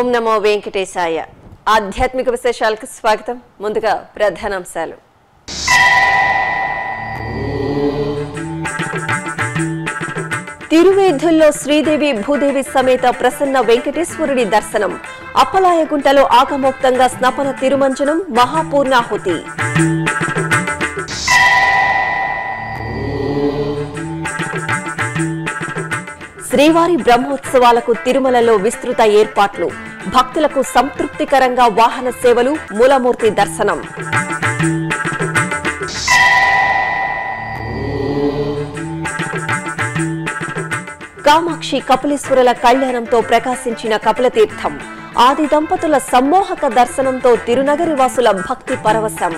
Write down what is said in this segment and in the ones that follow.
ఓం నమో వెంకటేశాయ. ఆధ్యాత్మిక విశేషాలకు స్వాగతం. ముందుగా ప్రధానాంశాలు. తిరువేధుల్లో శ్రీదేవి భూదేవి సమేత ప్రసన్న వెంకటేశ్వరుడి దర్శనం. అప్పలాయగుంటలో ఆగమోక్తంగా స్నపన తిరుమంజనం, మహాపూర్ణాహుతి. శ్రీవారి బ్రహ్మోత్సవాలకు తిరుమలలో విస్తృత ఏర్పాట్లు. భక్తులకు సంతృప్తికరంగా వాహన సేవలు, మూలమూర్తి దర్శనం. కామాక్షి కపిలేశ్వరుల కళ్యాణంతో ప్రకాశించిన కపిలతీర్థం. ఆది దంపతుల సమ్మోహక దర్శనంతో తిరునగరి వాసుల భక్తి పరవశం.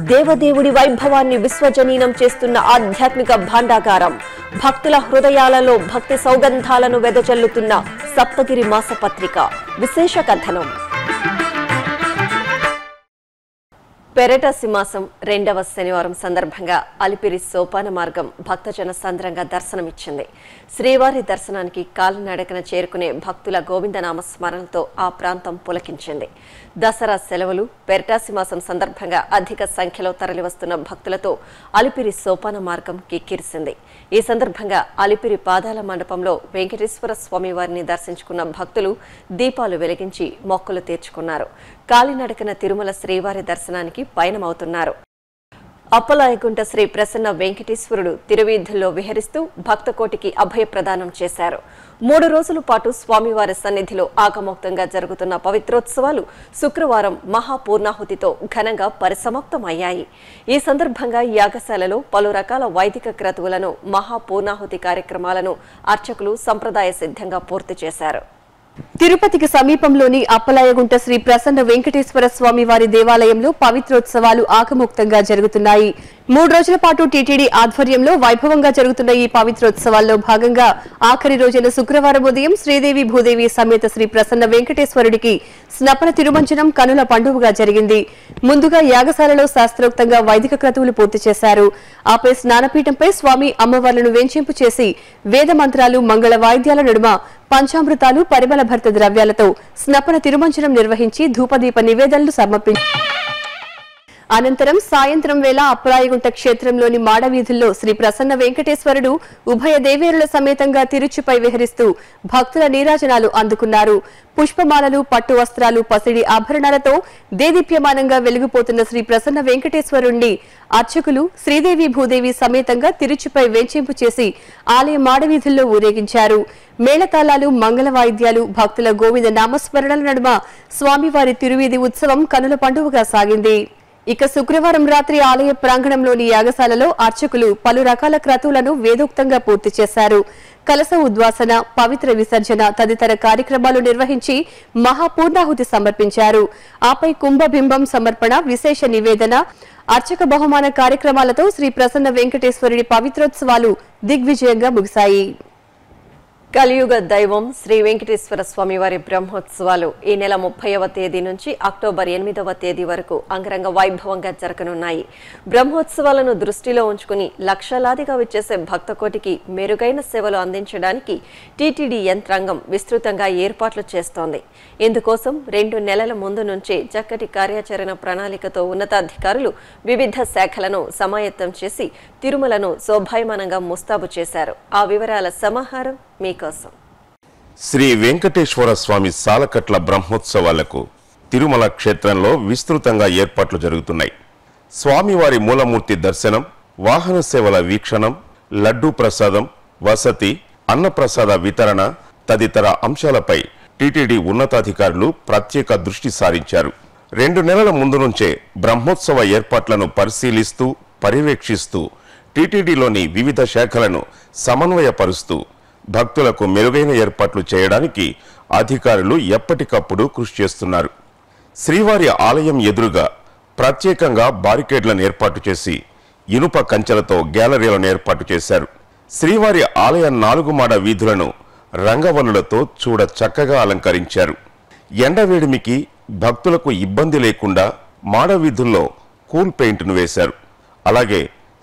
దేవదేవుడి వైభవాన్ని విశ్వజనీనం చేస్తున్న ఆధ్యాత్మిక భాండాగారం. భక్తుల హృదయాలలో భక్తి సౌగంధాలను వెదజల్లుతున్న సప్తగిరి మాసపత్రిక. విశేష కథనం. పెరటాసి మాసం 2వ శనివారం సందర్భంగా అలిపిరి సోపాన మార్గం భక్తజన సంద్రంగా దర్శనమిచ్చింది. శ్రీవారి దర్శనానికి కాలినడకన చేరుకునే భక్తుల గోవిందనామ స్మరణతో ఆ ప్రాంతం పులకించింది. దసరా సెలవులు, పెరటాసి మాసం సందర్భంగా అధిక సంఖ్యలో తరలివస్తున్న భక్తులతో అలిపిరి సోపాన మార్గం కిక్కిరిసింది. ఈ సందర్భంగా అలిపిరి పాదాల మండపంలో వెంకటేశ్వర స్వామి వారిని దర్శించుకున్న భక్తులు దీపాలు వెలిగించి మొక్కులు తీర్చుకున్నారు. కాలినడకన తిరుమల శ్రీవారి దర్శనానికి పయనమవుతున్నారు. అప్పలాయగుంట శ్రీ ప్రసన్న వెంకటేశ్వరుడు తిరువీధుల్లో విహరిస్తూ భక్తకోటికి అభయప్రదానం చేశారు. 3 రోజుల పాటు స్వామివారి సన్నిధిలో ఆగమోక్తంగా జరుగుతున్న పవిత్రోత్సవాలు శుక్రవారం మహాపూర్ణాహుతితో ఘనంగా పరిసమాప్తమయ్యాయి. ఈ సందర్భంగా యాగశాలలో పలు రకాల వైదిక క్రతువులను, మహాపూర్ణాహుతి కార్యక్రమాలను అర్చకులు సంప్రదాయ సిద్ధంగా పూర్తి చేశారు. తిరుపతికి సమీపంలోని అప్పలాయగుంట శ్రీ ప్రసన్న వెంకటేశ్వర స్వామి వారి దేవాలయంలో పవిత్రోత్సవాలు ఆగమోక్తంగా జరుగుతున్నాయి. 3 రోజుల పాటు టీటీడీ ఆధ్వర్యంలో వైభవంగా జరుగుతున్న ఈ పవిత్రోత్సవాల్లో భాగంగా ఆఖరి రోజైన శుక్రవారం ఉదయం శ్రీదేవి భూదేవి సమేత శ్రీ ప్రసన్న వెంకటేశ్వరుడికి స్నపన తిరుమంజనం కనుల పండుగగా జరిగింది. ముందుగా యాగశాలలో శాస్త్రోక్తంగా వైదిక క్రతువులు పూర్తి చేశారు. ఆపై స్నానపీఠంపై స్వామి అమ్మవార్లను వేంచింపు చేసి వేద మంత్రాలు, మంగళ వాయిద్యాల నడుమ పంచామృతాలు, పరిమళ భర్త ద్రవ్యాలతో స్నపన తిరుమంజనం నిర్వహించి ధూపదీప నివేదనలు సమర్పించారు. అనంతరం సాయంత్రం వేళ అప్పలాయగుంట క్షేత్రంలోని మాడవీధుల్లో శ్రీ ప్రసన్న వెంకటేశ్వరుడు ఉభయ దేవేరుల సమేతంగా తిరుచుపై విహరిస్తూ భక్తుల నీరాజనాలు అందుకున్నారు. పుష్పమాలలు, పట్టు వస్త్రాలు, పసిడి ఆభరణాలతో దేదీప్యమానంగా వెలిగిపోతున్న శ్రీ ప్రసన్న వెంకటేశ్వరుణ్ణి అర్చకులు శ్రీదేవి భూదేవి సమేతంగా తిరుచుపై వేంచింపు చేసి ఆలయ మాడవీధుల్లో ఊరేగించారు. మేళతాళాలు, మంగళ వాయిద్యాలు, భక్తుల గోవింద నామస్మరణల నడుమ స్వామివారి తిరువీధి ఉత్సవం కనుల పండుగగా సాగింది. ఇక శుక్రవారం రాత్రి ఆలయ ప్రాంగణంలోని యాగశాలలో అర్చకులు పలు రకాల క్రతువులను వేదోక్తంగా పూర్తి చేశారు. కలశ ఉద్వాసన, పవిత్ర విసర్జన తదితర కార్యక్రమాలు నిర్వహించి మహాపూర్ణాహుతి సమర్పించారు. ఆపై కుంభబింబం సమర్పణ, విశేష నివేదన, అర్చక బహుమాన కార్యక్రమాలతో శ్రీ ప్రసన్న వెంకటేశ్వరుడి పవిత్రోత్సవాలు దిగ్విజయంగా ముగిశాయి. కలియుగ దైవం శ్రీ వెంకటేశ్వర స్వామి వారి బ్రహ్మోత్సవాలు ఈ నెల 30వ తేదీ నుంచి అక్టోబర్ 8వ తేదీ వరకు అంగరంగ వైభవంగా జరగనున్నాయి. బ్రహ్మోత్సవాలను దృష్టిలో ఉంచుకుని లక్షలాదిగా విచ్చేసే భక్తకోటికి మెరుగైన సేవలు అందించడానికి టీటీడీ యంత్రాంగం విస్తృతంగా ఏర్పాట్లు చేస్తోంది. ఇందుకోసం 2 నెలల ముందు నుంచే చక్కటి కార్యాచరణ ప్రణాళికతో ఉన్నతాధికారులు వివిధ శాఖలను సమాయత్తం చేసి తిరుమలను శోభాయమానంగా ముస్తాబు చేశారు. ఆ వివరాల సమాహారం మీకోసం. శ్రీ వెంకటేశ్వర స్వామి సాలకట్ల బ్రహ్మోత్సవాలకు తిరుమల క్షేత్రంలో విస్తృతంగా ఏర్పాట్లు జరుగుతున్నాయి. స్వామివారి మూలమూర్తి దర్శనం, వాహన సేవల వీక్షణం, లడ్డూ ప్రసాదం, వసతి, అన్నప్రసాద వితరణ తదితర అంశాలపై టీటీడీ ఉన్నతాధికారులు ప్రత్యేక దృష్టి సారించారు. 2 నెలల ముందు నుంచే బ్రహ్మోత్సవ ఏర్పాట్లను పరిశీలిస్తూ, పర్యవేక్షిస్తూ టీటీడీలోని వివిధ శాఖలను సమన్వయపరుస్తూ భక్తులకు మెరుగైన ఏర్పాట్లు చేయడానికి అధికారులు ఎప్పటికప్పుడు కృషి చేస్తున్నారు. శ్రీవారి ఆలయం ఎదురుగా ప్రత్యేకంగా బారికేడ్లను ఏర్పాటు చేసి ఇనుప కంచెలతో గ్యాలరీలను ఏర్పాటు చేశారు. శ్రీవారి ఆలయ 4 మాడ వీధులను రంగవల్లులతో చూడ చక్కగా అలంకరించారు. ఎండవేడిమికి భక్తులకు ఇబ్బంది లేకుండా మాడ వీధుల్లో కూల్ పెయింట్ను వేశారు. అలాగే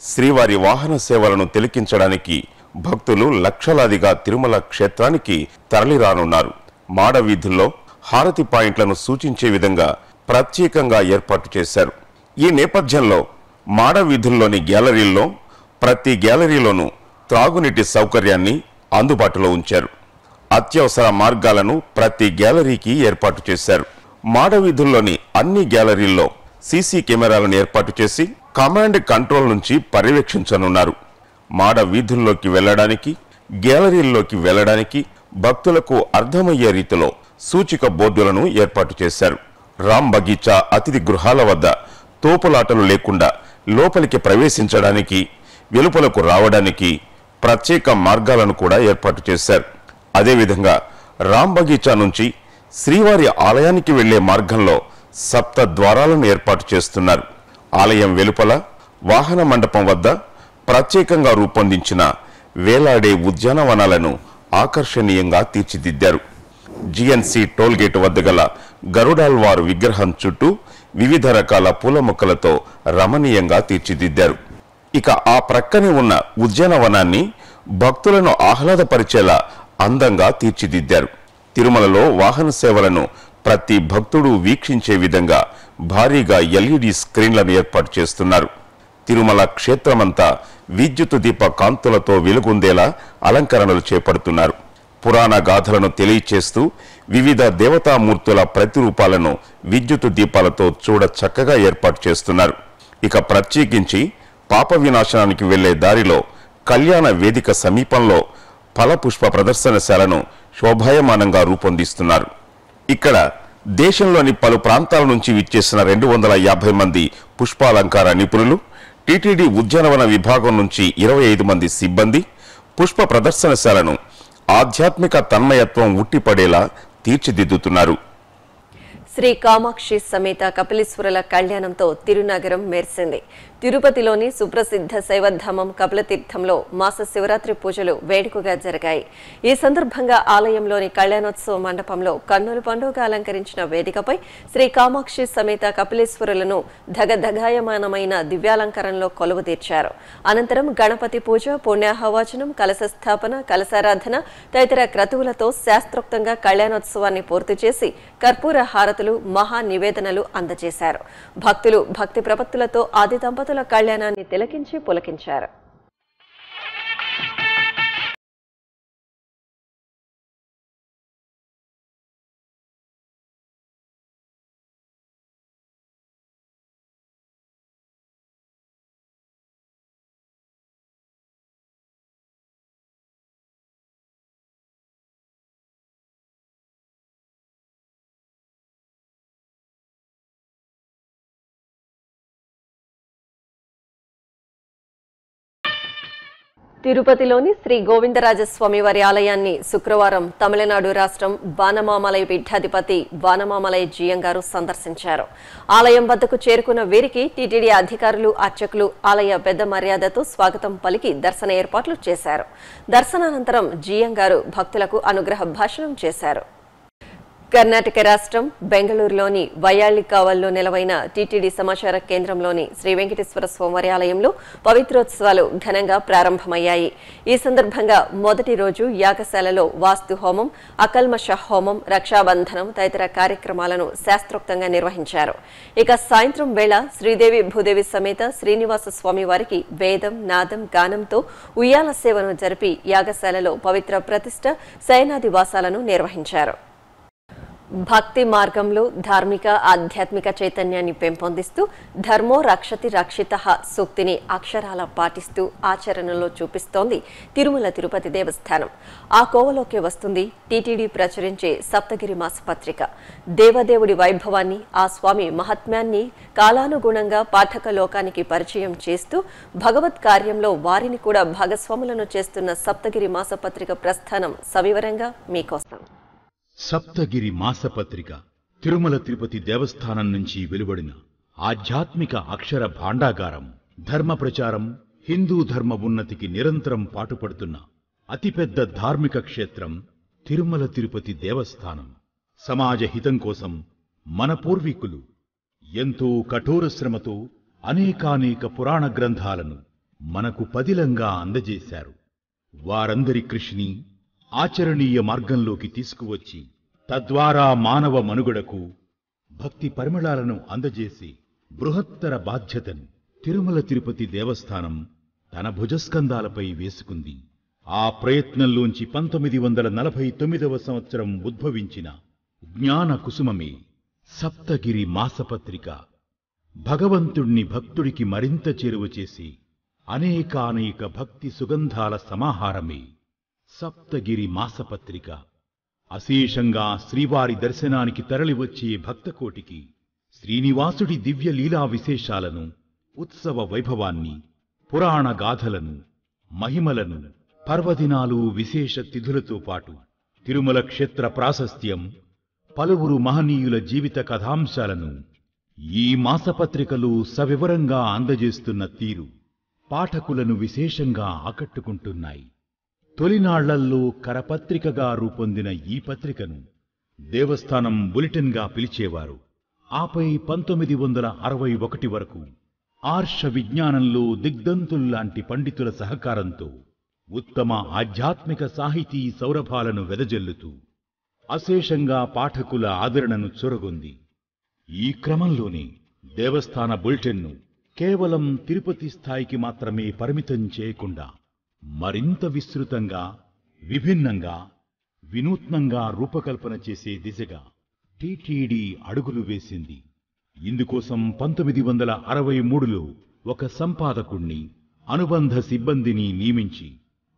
శ్రీవారి వాహన సేవలను తిలకించడానికి భక్తులు లక్షలాదిగా తిరుమల క్షేత్రానికి తరలిరానున్నారు. మాడ వీధుల్లో హారతి పాయింట్లను సూచించే విధంగా ప్రత్యేకంగా ఏర్పాటు చేశారు. ఈ నేపథ్యంలో మాడ వీధుల్లోని గ్యాలరీల్లో ప్రతి గ్యాలరీలోనూ త్రాగునీటి సౌకర్యాన్ని అందుబాటులో ఉంచారు. అత్యవసర మార్గాలను ప్రతి గ్యాలరీకి ఏర్పాటు చేశారు. మాడ వీధుల్లోని అన్ని గ్యాలరీల్లో సీసీ కెమెరాలను ఏర్పాటు చేసి కమాండ్ కంట్రోల్ నుంచి పర్యవేక్షించనున్నారు. మాడ వీధుల్లోకి వెళ్లడానికి, గ్యాలరీల్లోకి వెళ్లడానికి భక్తులకు అర్థమయ్యే రీతిలో సూచిక బోర్డులను ఏర్పాటు చేశారు. రామ్ బగీచా అతిథి గృహాల వద్ద తోపులాటలు లేకుండా లోపలికి ప్రవేశించడానికి, వెలుపలకు రావడానికి ప్రత్యేక మార్గాలను కూడా ఏర్పాటు చేశారు. అదేవిధంగా రామ్ బగీచా నుంచి శ్రీవారి ఆలయానికి వెళ్లే మార్గంలో 7 ద్వారాలను ఏర్పాటు చేస్తున్నారు. ఆలయం వెలుపల వాహన మండపం వద్ద ప్రత్యేకంగా రూపొందించిన వేలాడే ఉద్యానవనాలను ఆకర్షణీయంగా తీర్చిదిద్దారు. జిఎన్సి టోల్గేట్ వద్ద గల గరుడాల్వార్ విగ్రహం చుట్టూ వివిధ రకాల పూల మొక్కలతో రమణీయంగా తీర్చిదిద్దారు. ఇక ఆ ప్రక్కనే ఉన్న ఉద్యానవనాన్ని భక్తులను ఆహ్లాదపరిచేలా అందంగా తీర్చిదిద్దారు. తిరుమలలో వాహన సేవలను ప్రతి భక్తుడు వీక్షించే విధంగా భారీగా ఎల్ఈడి స్క్రీన్లను ఏర్పాటు చేస్తున్నారు. తిరుమల క్షేత్రమంతా విద్యుత్ దీప కాంతులతో వెలుగొందేలా అలంకరణలు చేపడుతున్నారు. పురాణ గాథలను తెలియచేస్తూ వివిధ దేవతామూర్తుల ప్రతిరూపాలను విద్యుత్ దీపాలతో చూడ చక్కగా ఏర్పాటు చేస్తున్నారు. ఇక ప్రత్యేకించి పాప వినాశనానికి వెళ్లే దారిలో కళ్యాణ వేదిక సమీపంలో ఫలపుష్ప ప్రదర్శనశాలను శోభాయమానంగా రూపొందిస్తున్నారు. ఇక్కడ దేశంలోని పలు ప్రాంతాల నుంచి విచ్చేసిన 250 మంది పుష్పాలంకార నిపుణులు, టీటీడీ ఉద్యానవన విభాగం నుంచి 25 మంది సిబ్బంది పుష్ప ప్రదర్శనశాలను ఆధ్యాత్మిక తన్మయత్వం ఉట్టిపడేలా తీర్చిదిద్దుతున్నారు. శ్రీ కామాక్షి సమేత కపిలేశ్వరుల కళ్యాణంతో తిరునగరం మెరిసింది. తిరుపతిలోని సుప్రసిద్ధ శైవధామం కపిలతీర్థంలో మాస శివరాత్రి పూజలు వేడుకగా జరిగాయి. ఈ సందర్భంగా ఆలయంలోని కళ్యాణోత్సవ మండపంలో కన్నుల పండుగ అలంకరించిన వేదికపై శ్రీ కామాక్షి సమేత కపిలేశ్వరులను ధగధగాయమానమైన దివ్యాలంకరణలో కొలువు తీర్చారు. అనంతరం గణపతి పూజ, పుణ్యాహవాచనం, కలశ స్థాపన, కలశారాధన తదితర క్రతువులతో శాస్త్రోక్తంగా కళ్యాణోత్సవాన్ని పూర్తి చేసి కర్పూర హారతులు, మహా నివేదనలు అందజేశారు. భక్తులు భక్తి ప్రపత్తులతో ఆది దంపతుల కళ్యాణాన్ని తిలకించి పులకించారు. తిరుపతిలోని శ్రీ గోవిందరాజస్వామి వారి ఆలయాన్ని శుక్రవారం తమిళనాడు రాష్ట్రం వానమామలై పీఠాధిపతి వానమామలై జీఎం గారు సందర్శించారు. ఆలయం వద్దకు చేరుకున్న వీరికి టీటీడీ అధికారులు, అర్చకులు ఆలయ పెద్ద మర్యాదతో స్వాగతం పలికి దర్శన ఏర్పాట్లు చేశారు. దర్శనానంతరం జీఎం గారు భక్తులకు అనుగ్రహ భాషణం చేశారు. కర్ణాటక రాష్ట్రం బెంగళూరులోని వయాళ్లికావల్లో నెలవైన టీటీడీ సమాచార కేంద్రంలోని శ్రీ వెంకటేశ్వర స్వామివారి ఆలయంలో పవిత్రోత్సవాలు ఘనంగా ప్రారంభమయ్యాయి. ఈ సందర్భంగా మొదటి రోజు యాగశాలలో వాస్తు హోమం, అకల్మష హోమం, రక్షాబంధనం తదితర కార్యక్రమాలను శాస్త్రోక్తంగా నిర్వహించారు. ఇక సాయంత్రం వేళ శ్రీదేవి భూదేవి సమేత శ్రీనివాస స్వామి వారికి వేదం, నాదం, గానంతో ఉయ్యాల సేవను జరిపి యాగశాలలో పవిత్ర ప్రతిష్ఠ, శయనాదివాసాలను నిర్వహించారు. భక్తి మార్గంలో ధార్మిక, ఆధ్యాత్మిక చైతన్యాన్ని పెంపొందిస్తూ ధర్మో రక్షతి రక్షితః సూక్తిని అక్షరాల పాటిస్తూ ఆచరణలో చూపిస్తోంది తిరుమల తిరుపతి దేవస్థానం. ఆ కోవలోకి వస్తుంది టీటీడీ ప్రచురించే సప్తగిరి మాసపత్రిక. దేవదేవుడి వైభవాన్ని, ఆ స్వామి మహాత్మ్యాన్ని కాలానుగుణంగా పాఠక లోకానికి పరిచయం చేస్తూ భగవత్ కార్యంలో వారిని కూడా భాగస్వాములను చేస్తున్న సప్తగిరి మాసపత్రిక ప్రస్థానం సవివరంగా మీకోసం. సప్తగిరి మాసపత్రిక తిరుమల తిరుపతి దేవస్థానం నుంచి వెలువడిన ఆధ్యాత్మిక అక్షర భాండాగారం. ధర్మ ప్రచారం, హిందూ ధర్మ ఉన్నతికి నిరంతరం పాటుపడుతున్న అతిపెద్ద ధార్మిక క్షేత్రం తిరుమల తిరుపతి దేవస్థానం. సమాజ హితం కోసం మన పూర్వీకులు ఎంతో కఠోర శ్రమతో అనేకానేక పురాణ గ్రంథాలను మనకు పదిలంగా అందజేశారు. వారందరి కృషిని ఆచరణీయ మార్గంలోకి తీసుకువచ్చి తద్వారా మానవ మనుగడకు భక్తి పరిమళాలను అందజేసి బృహత్తర బాధ్యతను తిరుమల తిరుపతి దేవస్థానం తన భుజస్కంధాలపై వేసుకుంది. ఆ ప్రయత్నంలోంచి 1949వ సంవత్సరం ఉద్భవించిన జ్ఞాన కుసుమమే సప్తగిరి మాసపత్రిక. భగవంతుణ్ణి భక్తుడికి మరింత చేరువ చేసి అనేకానేక భక్తి సుగంధాల సమాహారమే సప్తగిరి మాసపత్రిక. అశేషంగా శ్రీవారి దర్శనానికి తరలివచ్చే భక్తకోటికి శ్రీనివాసుడి దివ్య లీలా విశేషాలను, ఉత్సవ వైభవాన్ని, పురాణ గాథలను, మహిమలను, పర్వదినాలు, విశేష తిథులతో పాటు తిరుమల క్షేత్ర ప్రాశస్త్యం, పలువురు మహనీయుల జీవిత కథాంశాలను ఈ మాసపత్రికలు సవివరంగా అందజేస్తున్న తీరు పాఠకులను విశేషంగా ఆకట్టుకుంటున్నాయి. తొలినాళ్లల్లో కరపత్రికగా రూపొందిన ఈ పత్రికను దేవస్థానం బులెటిన్గా పిలిచేవారు. ఆపై 1961 వరకు ఆర్ష విజ్ఞానంలో దిగ్ధంతుల్లాంటి పండితుల సహకారంతో ఉత్తమ ఆధ్యాత్మిక సాహితీ సౌరభాలను వెదజల్లుతూ అశేషంగా పాఠకుల ఆదరణను చొరగొంది. ఈ క్రమంలోనే దేవస్థాన బులెటిన్ను కేవలం తిరుపతి స్థాయికి మాత్రమే పరిమితం చేయకుండా మరింత విస్తృతంగా, విభిన్నంగా, వినూత్నంగా రూపకల్పన చేసే దిశగా టీటీడీ అడుగులు వేసింది. ఇందుకోసం 1963లో ఒక సంపాదకుణ్ణి, అనుబంధ సిబ్బందిని నియమించి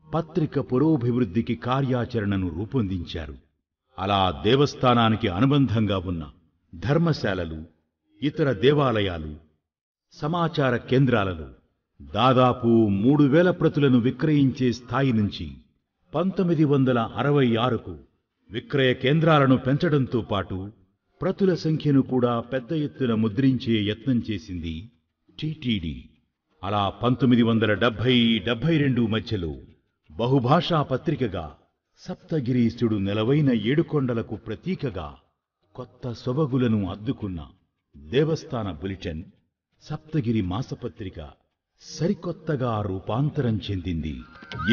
పత్రిక పురోభివృద్ధికి కార్యాచరణను రూపొందించారు. అలా దేవస్థానానికి అనుబంధంగా ఉన్న ధర్మశాలలు, ఇతర దేవాలయాలు, సమాచార కేంద్రాలలో దాదాపు 3000 ప్రతులను విక్రయించే స్థాయి నుంచి 1966కు విక్రయ కేంద్రాలను పెంచడంతో పాటు ప్రతుల సంఖ్యను కూడా పెద్ద ఎత్తున ముద్రించే యత్నం చేసింది టీటీడీ. అలా 1970-72 మధ్యలో బహుభాషా పత్రికగా సప్తగిరీశుడు నెలవైన ఏడుకొండలకు ప్రతీకగా కొత్త సొబగులను అద్దుకున్న దేవస్థాన బులెటిన్ సప్తగిరి మాసపత్రిక సరికొత్తగా రూపాంతరం చెందింది.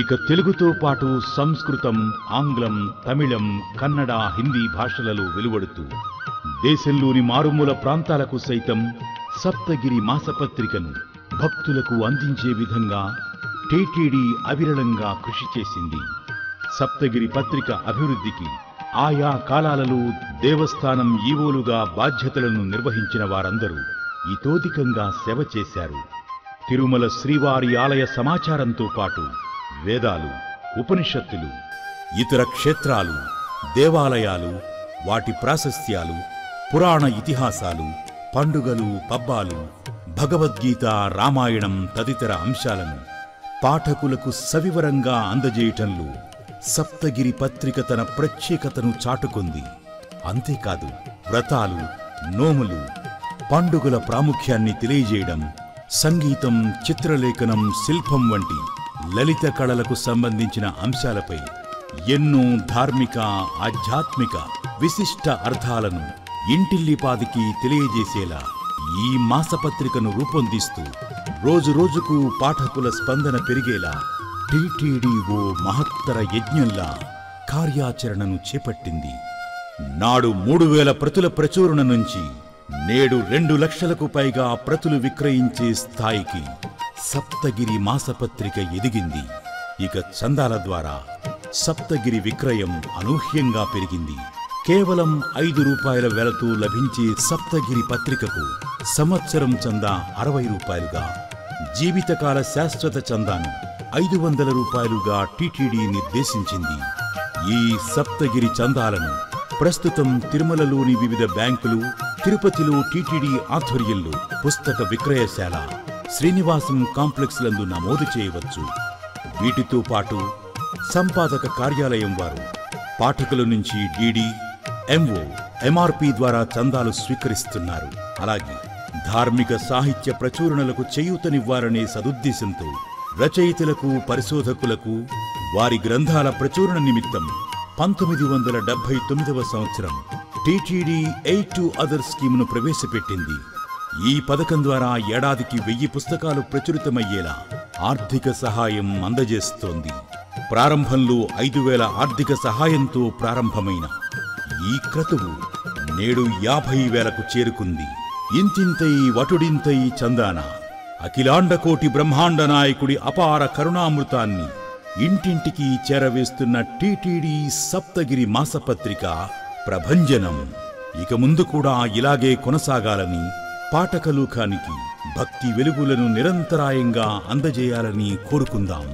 ఇక తెలుగుతో పాటు సంస్కృతం, ఆంగ్లం, తమిళం, కన్నడ, హిందీ భాషలలో వెలువడుతూ దేశంలోని మారుమూల ప్రాంతాలకు సైతం సప్తగిరి మాసపత్రికను భక్తులకు అందించే విధంగా టీటీడీ అవిరళంగా కృషి చేసింది. సప్తగిరి పత్రిక అభివృద్ధికి ఆయా కాలాలలో దేవస్థానం ఈవోలుగా బాధ్యతలను నిర్వహించిన వారందరూ ఇతోధికంగా సేవ చేశారు. తిరుమల శ్రీవారి ఆలయ సమాచారంతో పాటు వేదాలు, ఉపనిషత్తులు, ఇతర క్షేత్రాలు, దేవాలయాలు, వాటి ప్రాశస్త్యాలు, పురాణ ఇతిహాసాలు, పండుగలు, పబ్బాలు, భగవద్గీత, రామాయణం తదితర అంశాలను పాఠకులకు సవివరంగా అందజేయటంలో సప్తగిరి పత్రిక తన ప్రత్యేకతను చాటుకుంది. అంతేకాదు, వ్రతాలు, నోములు, పండుగల ప్రాముఖ్యాన్ని తెలియజేయడం, సంగీతం, చిత్రలేఖనం, శిల్పం వంటి లలిత కళలకు సంబంధించిన అంశాలపై ఎన్నో ధార్మిక, ఆధ్యాత్మిక విశిష్ట అర్థాలను ఇంటిల్లిపాదికి తెలియజేసేలా ఈ మాసపత్రికను రూపొందిస్తూ రోజురోజుకు పాఠకుల స్పందన పెరిగేలా టీటీడీ ఓ మహత్తర యజ్ఞంలా కార్యాచరణను చేపట్టింది. నాడు 3000 ప్రతుల ప్రచురణ నుంచి నేడు 2 లక్షలకు పైగా ప్రతులు విక్రయించే స్థాయికి సప్తగిరి మాసపత్రిక ఎదిగింది. ఇక చందాల ద్వారా సప్తగిరి విక్రయం అనూహ్యంగా పెరిగింది. కేవలం 5 రూపాయల వెలతో లభించే సప్తగిరి పత్రికకు సంవత్సరం చందా 60 రూపాయలుగా, జీవితకాల శాశ్వత చందాను 500 రూపాయలుగా టీటీడీ నిర్దేశించింది. ఈ సప్తగిరి చందాలను ప్రస్తుతం తిరుమలలోని వివిధ బ్యాంకులు, తిరుపతిలో టీటీడీ ఆధ్వర్యంలో పుస్తక విక్రయశాల, శ్రీనివాసం కాంప్లెక్స్ లందు నమోదు చేయవచ్చు. వీటితో పాటు సంపాదక కార్యాలయం వారు పాఠకుల నుంచి డీడీ, ఎంఓ, ఎంఆర్పి ద్వారా చందాలు స్వీకరిస్తున్నారు. అలాగే ధార్మిక సాహిత్య ప్రచురణలకు చేయూతనివ్వాలనే సదుద్దేశంతో రచయితలకు, పరిశోధకులకు వారి గ్రంథాల ప్రచురణ నిమిత్తం 1979వ సంవత్సరం టీటీడీ 8 to Other స్కీమును ప్రవేశపెట్టింది. ఈ పథకం ద్వారా ఏడాదికి 1000 పుస్తకాలు ప్రచురితమయ్యేలా ఆర్థిక సహాయం అందజేస్తోంది. ప్రారంభంలో 5,000 ఆర్థిక సహాయంతో ప్రారంభమైన ఈ క్రతువు నేడు 50,000కు చేరుకుంది. ఇంతింతై వటుడింతై చందాన అఖిలాండకోటి బ్రహ్మాండ నాయకుడి అపార కరుణామృతాన్ని ఇంటింటికి చేరవేస్తున్న టీటీడీ సప్తగిరి మాసపత్రిక ప్రభంజనం ఇక ముందు కూడా ఇలాగే కొనసాగాలని, పాఠకలోకానికి భక్తి వెలుగులను నిరంతరాయంగా అందజేయాలని కోరుకుందాం.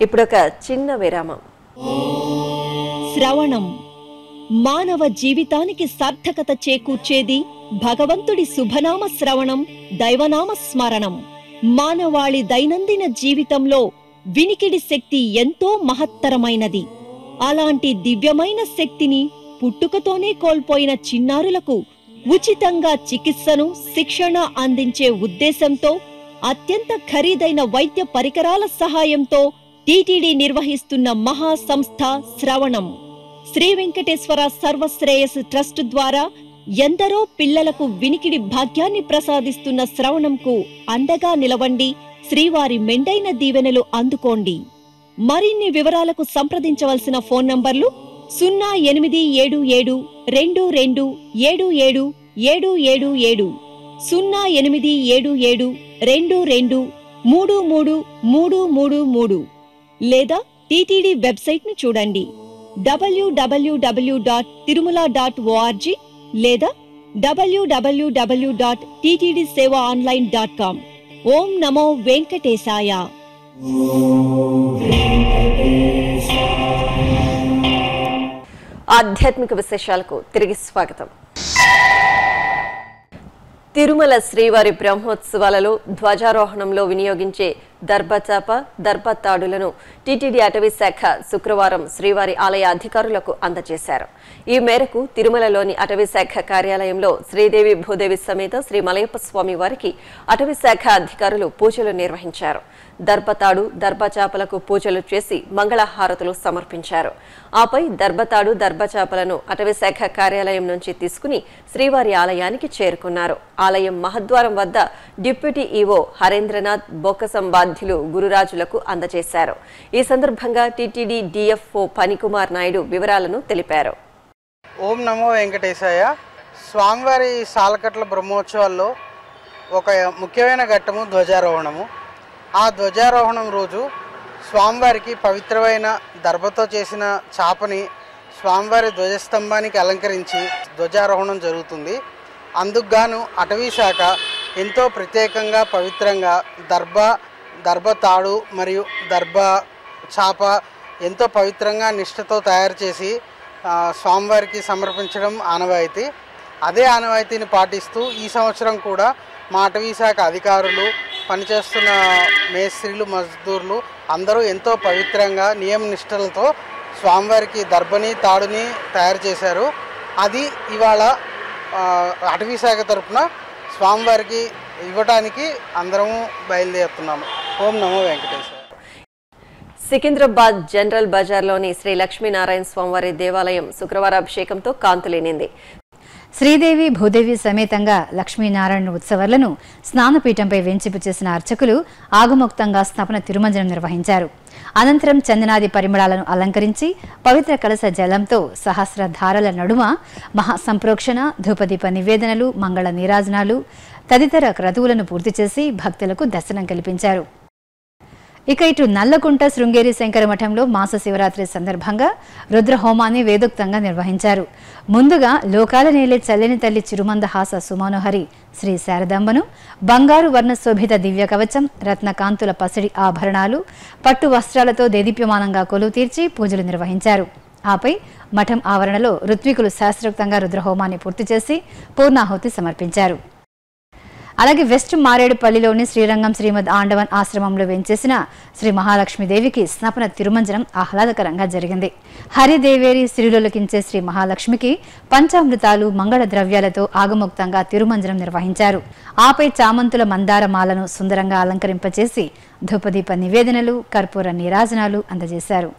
ఇప్పుడొక చిన్న విరామం. శ్రవణం మానవ జీవితానికి సార్థకత చేకూర్చేది భగవంతుడి శుభనామ శ్రవణం, దైవనామ స్మరణం. మానవాళి దైనందిన జీవితంలో వినికిడి శక్తి ఎంతో మహత్తరమైనది. అలాంటి దివ్యమైన శక్తిని పుట్టుకతోనే కోల్పోయిన చిన్నారులకు ఉచితంగా చికిత్సను, శిక్షణ అందించే ఉద్దేశంతో అత్యంత ఖరీదైన వైద్య పరికరాల సహాయంతో టీటీడీ నిర్వహిస్తున్న మహా సంస్థ శ్రవణం. శ్రీ వెంకటేశ్వర సర్వశ్రేయస్ ట్రస్ట్ ద్వారా ఎందరో పిల్లలకు వినికిడి భాగ్యాన్ని ప్రసాదిస్తున్న శ్రవణంకు అండగా నిలవండి. శ్రీవారి మెండైన దీవెనలు అందుకోండి. మరిన్ని వివరాలకు సంప్రదించవలసిన ఫోన్ నంబర్లు 0877 22 77 777, 0877 22 33 లేదా టీటీడీ వెబ్సైట్ ను చూడండి www.tirumala.org లేదా www.ttdsevaonline.com. ఓం నమో వెంకటేశాయ. ఆధ్యాత్మిక విశేషాలకు తిరిగి స్వాగతం. తిరుమల శ్రీవారి బ్రహ్మోత్సవాలలో ధ్వజారోహణంలో వినియోగించే దర్భచాప, దర్భతాడులను టీటీడీ అటవీ శాఖ శుక్రవారం శ్రీవారి ఆలయ అధికారులకు అందజేశారు. ఈ మేరకు తిరుమలలోని అటవీ శాఖ కార్యాలయంలో శ్రీదేవి భూదేవి సమేత శ్రీ మలయప్ప స్వామి వారికి అటవీ శాఖ అధికారులు పూజలు నిర్వహించారు. దర్భతాడు, దర్భచాపలకు పూజలు చేసి మంగళహారతులు సమర్పించారు. ఆపై దర్భతాడు, దర్భచాపలను అటవీ శాఖ కార్యాలయం నుంచి తీసుకుని శ్రీవారి ఆలయానికి చేరుకున్నారు. ఆలయం మహద్వారం వద్ద డిప్యూటీ ఈవో హరేంద్రనాథ్, బొక్కసం బాధ్యులు గురురాజులకు అందజేశారు. ఈ సందర్భంగా టీటీడీ డిఎఫ్ఓ పనికుమార్ నాయుడు వివరాలను తెలిపారు. ఓం నమో వెంకటేశాయ. స్వామివారి సాలకట్ల బ్రహ్మోత్సవాల్లో ఒక ముఖ్యమైన ఘట్టము ధ్వజారోహణము. ఆ ధ్వజారోహణం రోజు స్వామివారికి పవిత్రమైన దర్భతో చేసిన చాపని స్వామివారి ధ్వజస్తంభానికి అలంకరించి ధ్వజారోహణం జరుగుతుంది. అందుకు గాను అటవీ శాఖ ఎంతో ప్రత్యేకంగా పవిత్రంగా దర్భతాడు మరియు దర్భ చాప ఎంతో పవిత్రంగా నిష్ఠతో తయారు చేసి స్వామివారికి సమర్పించడం ఆనవాయితీ. అదే ఆనవాయితీని పాటిస్తూ ఈ సంవత్సరం కూడా మా అటవీ శాఖ అధికారులు, పనిచేస్తున్న మేస్త్రీలు, మజ్దూర్లు అందరూ ఎంతో పవిత్రంగా నియమ నిష్ఠలతో స్వామివారికి దర్భని, తాడుని తయారు చేశారు. అది ఇవాళ అటవీ శాఖ తరఫున స్వామివారికి ఇవ్వడానికి అందరము బయలుదేరుతున్నాము. ఓం నమో వెంకటేశ్వర. సికింద్రాబాద్ జనరల్ బజార్లోని శ్రీ లక్ష్మీనారాయణ స్వామివారి దేవాలయం శుక్రవార అభిషేకంతో కాంతులేనింది. శ్రీదేవి భూదేవి సమేతంగా లక్ష్మీనారాయణ ఉత్సవాలను స్నానపీఠంపై వెంచిపు చేసిన అర్చకులు ఆగమోక్తంగా స్థాపన తిరుమంజనం నిర్వహించారు. అనంతరం చందనాది పరిమళాలను అలంకరించి పవిత్ర కలశ జలంతో సహస్రధారల నడుమ మహాసంప్రోక్షణ, ధూపదీప నివేదనలు, మంగళ నీరాజనాలు తదితర క్రతువులను పూర్తి చేసి భక్తులకు దర్శనం కల్పించారు. ఇక ఇటు నల్లకుంట శృంగేరి శంకర మఠంలో మాస శివరాత్రి సందర్భంగా రుద్రహోమాన్ని వేదోక్తంగా నిర్వహించారు. ముందుగా లోకాల నేలే చల్లని తల్లి చిరుమందహాస సుమనోహరి శ్రీ శారదాంబను బంగారు వర్ణ శోభిత దివ్య కవచం, రత్నకాంతుల పసిడి ఆభరణాలు, పట్టు వస్త్రాలతో దేదీప్యమానంగా కొలువు తీర్చి పూజలు నిర్వహించారు. ఆపై మఠం ఆవరణలో ఋత్వికులు శాస్త్రోక్తంగా రుద్రహోమాన్ని పూర్తి చేసి పూర్ణాహుతి సమర్పించారు. అలాగే వెస్ట్ మారేడుపల్లిలోని శ్రీరంగం శ్రీమద్ ఆండవన్ ఆశ్రమంలో వెంచేసిన శ్రీ మహాలక్ష్మీదేవికి స్నాపన తిరుమంజనం ఆహ్లాదకరంగా జరిగింది. హరిదేవేరి శ్రీలోకించే శ్రీ మహాలక్ష్మికి పంచామృతాలు, మంగళ ద్రవ్యాలతో ఆగమోక్తంగా తిరుమంజనం నిర్వహించారు. ఆపై చామంతుల మందార మాలను సుందరంగా అలంకరింపచేసి ధూపదీప నివేదనలు, కర్పూర నీరాజనాలు అందజేశారు.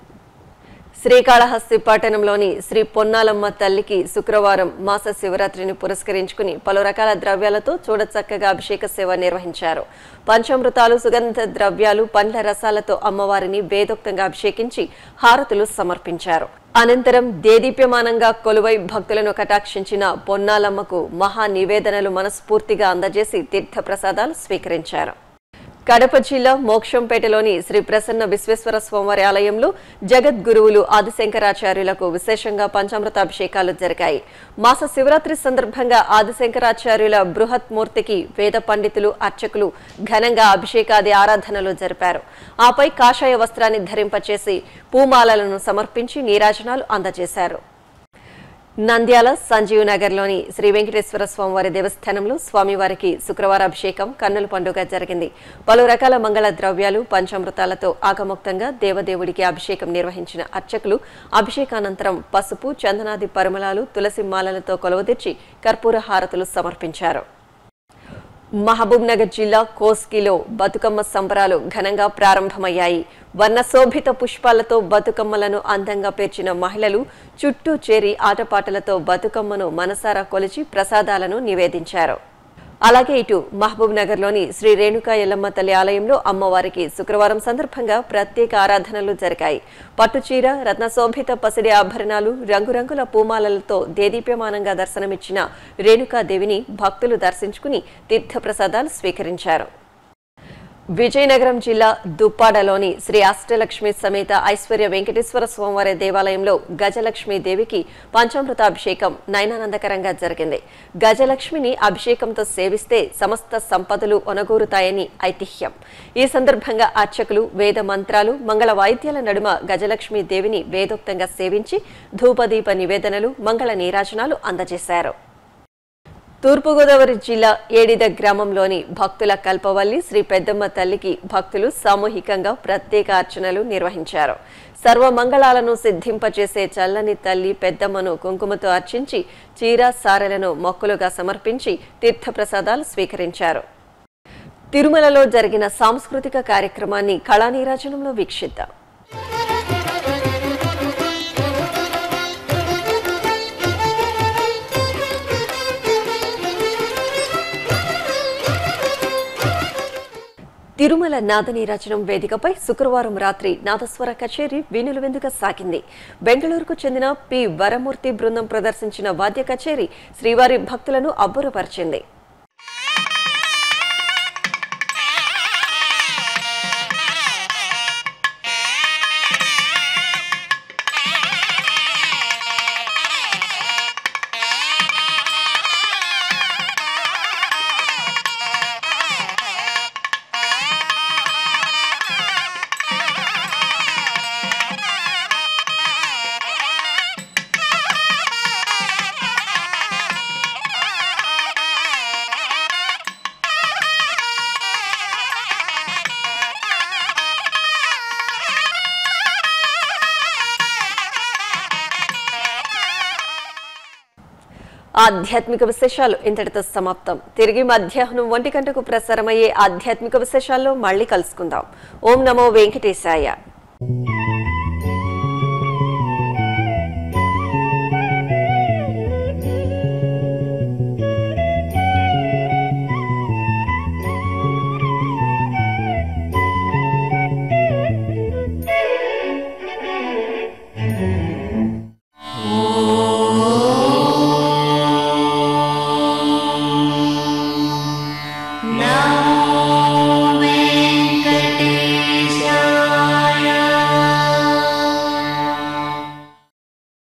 శ్రీకాళహస్తి పట్టణంలోని శ్రీ పొన్నాలమ్మ తల్లికి శుక్రవారం మాస శివరాత్రిని పురస్కరించుకుని పలు రకాల ద్రవ్యాలతో చూడచక్కగా అభిషేక సేవ నిర్వహించారు. పంచామృతాలు, సుగంధ ద్రవ్యాలు, పండ్ల రసాలతో అమ్మవారిని వేదోక్తంగా అభిషేకించి హారతులు సమర్పించారు. అనంతరం దేదీప్యమానంగా కొలువై భక్తులను కటాక్షించిన పొన్నాలమ్మకు మహా నివేదనలు మనస్ఫూర్తిగా అందజేసి తీర్థప్రసాదాలు స్వీకరించారు. కడప జిల్లా మోక్షంపేటలోని శ్రీ ప్రసన్న విశ్వేశ్వర స్వామివారి ఆలయంలో జగద్గురువులు ఆదిశంకరాచార్యులకు విశేషంగా పంచామృతాభిషేకాలు జరిగాయి. మాస శివరాత్రి సందర్భంగా ఆదిశంకరాచార్యుల బృహత్ మూర్తికి వేద పండితులు, అర్చకులు ఘనంగా అభిషేకాది ఆరాధనలు జరిపారు. ఆపై కాషాయ వస్త్రాన్ని ధరింపచేసి పూమాలలను సమర్పించి నీరాజనాలు అందజేశారు. నంద్యాల సంజీవ్ నగర్లోని శ్రీ వెంకటేశ్వర స్వామివారి దేవస్థానంలో స్వామివారికి శుక్రవారం అభిషేకం కన్నుల పండుగ జరిగింది. పలు రకాల మంగళ ద్రవ్యాలు, పంచామృతాలతో ఆగమోక్తంగా దేవదేవుడికి అభిషేకం నిర్వహించిన అర్చకులు అభిషేకానంతరం పసుపు, చందనాది పరిమళాలు, తులసి మాలలతో కొలువుదీర్చి కర్పూర హారతులు సమర్పించారు. మహబూబ్ నగర్ జిల్లా కోస్గిలో బతుకమ్మ సంబరాలు ఘనంగా ప్రారంభమయ్యాయి. వర్ణశోభిత పుష్పాలతో బతుకమ్మలను అందంగా పేర్చిన మహిళలు చుట్టూ చేరి ఆటపాటలతో బతుకమ్మను మనసారా కొలిచి ప్రసాదాలను నివేదించారు. అలాగే ఇటు మహబూబ్ నగర్లోని శ్రీ రేణుకా ఎల్లమ్మ తల్లి ఆలయంలో అమ్మవారికి శుక్రవారం సందర్భంగా ప్రత్యేక ఆరాధనలు జరిగాయి. పట్టుచీర, రత్నశోభిత పసిడి ఆభరణాలు, రంగురంగుల పూమాలలతో దేదీప్యమానంగా దర్శనమిచ్చిన రేణుకాదేవిని భక్తులు దర్శించుకుని తీర్థప్రసాదాలు స్వీకరించారు. విజయనగరం జిల్లా దుప్పాడలోని శ్రీ అష్టలక్ష్మి సమేత ఐశ్వర్య వెంకటేశ్వర స్వామివారి దేవాలయంలో గజలక్ష్మీ దేవికి పంచామృతాభిషేకం నయనానందకరంగా జరిగింది. గజలక్ష్మిని అభిషేకంతో సేవిస్తే సమస్త సంపదలు ఒనగూరుతాయని ఐతిహ్యం. ఈ సందర్భంగా అర్చకులు వేద మంత్రాలు, మంగళ వాయిద్యాల నడుమ గజలక్ష్మీ దేవిని వేదోక్తంగా సేవించి ధూపదీప నివేదనలు, మంగళ నీరాజనాలు అందజేశారు. తూర్పుగోదావరి జిల్లా ఏడిద గ్రామంలోని భక్తుల కల్పవల్లి శ్రీ పెద్దమ్మ తల్లికి భక్తులు సామూహికంగా ప్రత్యేక అర్చనలు నిర్వహించారు. సర్వమంగళాలను సిద్ధింపచేసే చల్లని తల్లి పెద్దమ్మను కుంకుమతో అర్చించి చీర, సారెలను మొక్కులుగా సమర్పించి తీర్థప్రసాదాలు స్వీకరించారు. తిరుమలలో జరిగిన సాంస్కృతిక కార్యక్రమాన్ని కళానీరాజనంలో వీక్షిద్దాం. తిరుమల నాదనీరాజనం వేదికపై శుక్రవారం రాత్రి నాదస్వర కచేరీ వీణులవిందుగా సాగింది. బెంగళూరుకు చెందిన పి వరమూర్తి బృందం ప్రదర్శించిన వాద్య కచేరీ శ్రీవారి భక్తులను అబ్బురపరిచింది. ఆధ్యాత్మిక విశేషాలు ఇంతటితో సమాప్తం. తిరిగి మధ్యాహ్నం 1 గంటకు ప్రసారమయ్యే ఆధ్యాత్మిక విశేషాల్లో మళ్ళీ కలుసుకుందాం. ఓం నమో వెంకటేశాయ.